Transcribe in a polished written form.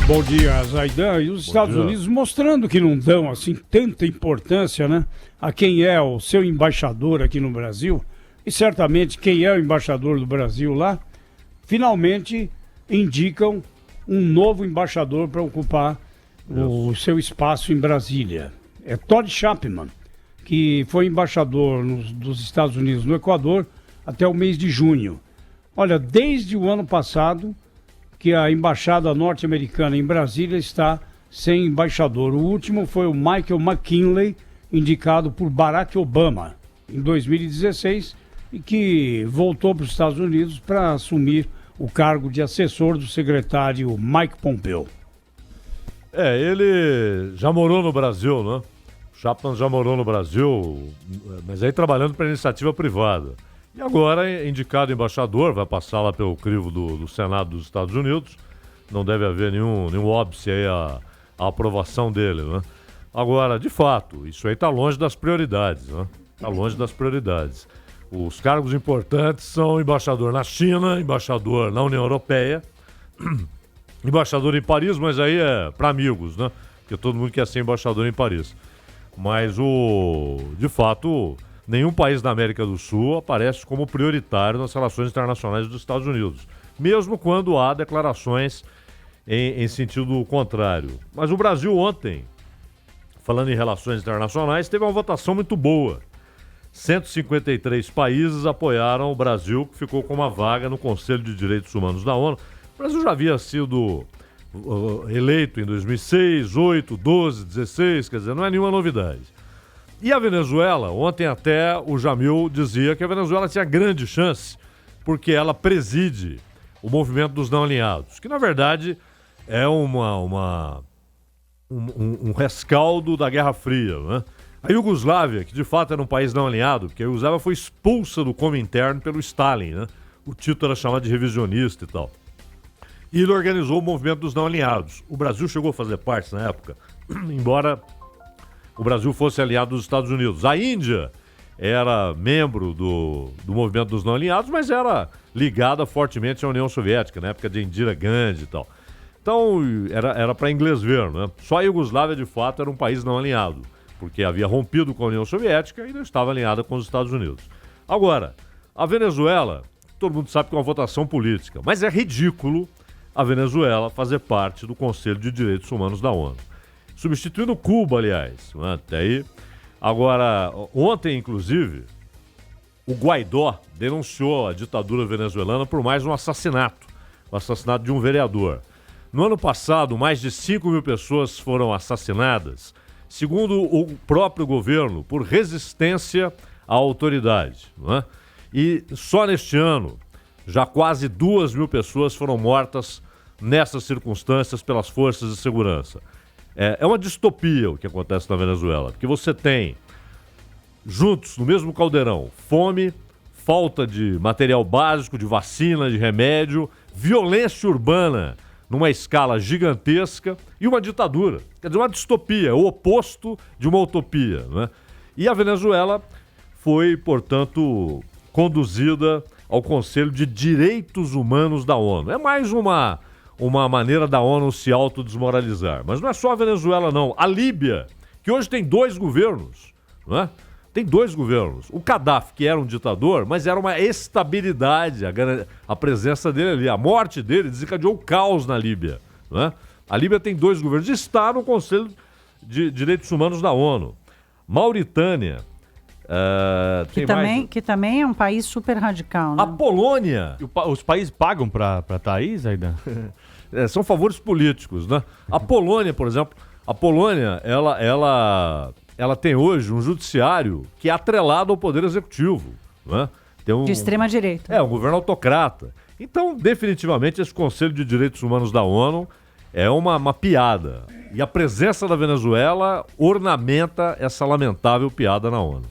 Bom dia, Zaidan. E os Estados Unidos mostrando que não dão assim tanta importância, né, a quem é o seu embaixador aqui no Brasil. E certamente quem é o embaixador do Brasil lá, finalmente indicam um novo embaixador para ocupar o seu espaço em Brasília. É Todd Chapman, que foi embaixador dos Estados Unidos no Equador até o mês de junho. Olha, desde o ano passado que a embaixada norte-americana em Brasília está sem embaixador. O último foi o Michael McKinley, indicado por Barack Obama em 2016 e que voltou para os Estados Unidos para assumir o cargo de assessor do secretário Mike Pompeo. Ele já morou no Brasil, né? O Chapman já morou no Brasil, mas aí trabalhando para iniciativa privada. E agora é indicado embaixador, vai passar lá pelo crivo do Senado dos Estados Unidos. Não deve haver nenhum óbice aí a aprovação dele, né? Agora, de fato, isso aí está longe das prioridades, né? Está longe das prioridades. Os cargos importantes são embaixador na China, embaixador na União Europeia, embaixador em Paris, mas aí é para amigos, né? Porque todo mundo quer ser embaixador em Paris. Mas, de fato, nenhum país da América do Sul aparece como prioritário nas relações internacionais dos Estados Unidos, mesmo quando há declarações em sentido contrário. Mas o Brasil ontem, falando em relações internacionais, teve uma votação muito boa. 153 países apoiaram o Brasil, que ficou com uma vaga no Conselho de Direitos Humanos da ONU. O Brasil já havia sido eleito em 2006, 8, 12, 16, quer dizer, não é nenhuma novidade. E a Venezuela, ontem até o Jamil dizia que a Venezuela tinha grande chance, porque ela preside o movimento dos não alinhados, que na verdade é um rescaldo da Guerra Fria, né? A Iugoslávia, que de fato era um país não alinhado, porque a Iugoslávia foi expulsa do Comintern pelo Stalin, né? O título era chamado de revisionista e tal. E ele organizou o movimento dos não alinhados. O Brasil chegou a fazer parte na época, embora o Brasil fosse aliado dos Estados Unidos. A Índia era membro do movimento dos não alinhados, mas era ligada fortemente à União Soviética, na época de Indira Gandhi e tal. Então era para inglês ver, né? Só a Iugoslávia, de fato, era um país não alinhado, porque havia rompido com a União Soviética e não estava alinhada com os Estados Unidos. Agora, a Venezuela, todo mundo sabe que é uma votação política, mas é ridículo a Venezuela fazer parte do Conselho de Direitos Humanos da ONU. Substituindo Cuba, aliás. Né? Até aí. Agora, ontem, inclusive, o Guaidó denunciou a ditadura venezuelana por mais um assassinato. O assassinato de um vereador. No ano passado, mais de 5 mil pessoas foram assassinadas, segundo o próprio governo, por resistência à autoridade. Né? E só neste ano, já quase 2 mil pessoas foram mortas nessas circunstâncias pelas forças de segurança. É uma distopia o que acontece na Venezuela, porque você tem, juntos, no mesmo caldeirão, fome, falta de material básico, de vacina, de remédio, violência urbana numa escala gigantesca e uma ditadura. Quer dizer, uma distopia, o oposto de uma utopia, né? E a Venezuela foi, portanto, conduzida ao Conselho de Direitos Humanos da ONU. É mais uma maneira da ONU se autodesmoralizar. Mas não é só a Venezuela, não. A Líbia, que hoje tem 2 governos, não é? Tem 2 governos. O Gaddafi, que era um ditador, mas era uma estabilidade, a presença dele ali. A morte dele desencadeou o caos na Líbia, não é? A Líbia tem 2 governos. Está no Conselho de Direitos Humanos da ONU. Mauritânia. Que também é um país super radical, né? A Polônia. Os países pagam para estar aí, Zaidan? São favores políticos, né? A Polônia, por exemplo, ela tem hoje um judiciário que é atrelado ao poder executivo, né? De extrema-direita. Um governo autocrata. Então, definitivamente, esse Conselho de Direitos Humanos da ONU é uma piada. E a presença da Venezuela ornamenta essa lamentável piada na ONU.